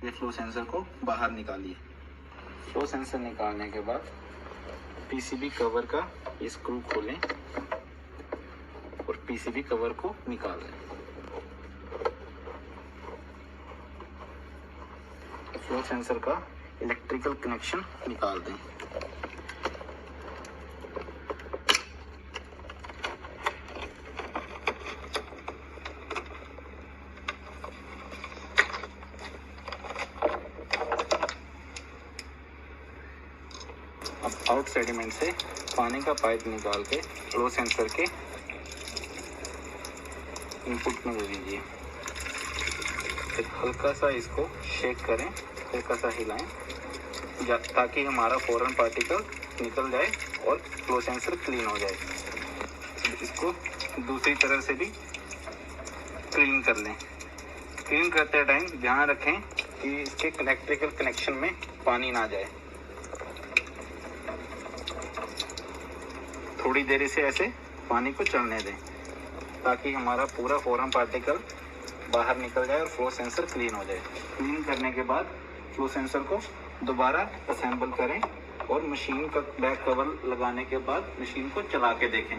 ये flow sensor को बाहर निकालिए। फ्लो सेंसर निकालने के बाद पीसीबी कवर का ये स्क्रू खोलें और पीसीबी कवर को निकाल लें। फ्लो सेंसर का इलेक्ट्रिकल कनेक्शन निकाल दें। अब आउट सेडिमेंट से पानी का पाइप निकाल के फ्लो सेंसर के इनपुट में दे दीजिए। फिर हल्का सा इसको शेक करें, हल्का सा हिलाएं ताकि हमारा फॉरेन पार्टिकल निकल जाए और फ्लो सेंसर क्लीन हो जाए। इसको दूसरी तरह से भी क्लीन कर लें। क्लीन करते टाइम ध्यान रखें कि इसके इलेक्ट्रिकल कनेक्शन में पानी ना जाए। थोड़ी देर से ऐसे पानी को चलने दें ताकि हमारा पूरा फॉरेन पार्टिकल बाहर निकल जाए और फ्लो सेंसर क्लीन हो जाए। क्लीन करने के बाद फ्लो सेंसर को दोबारा असेंबल करें और मशीन का बैक कवर लगाने के बाद मशीन को चला के देखें।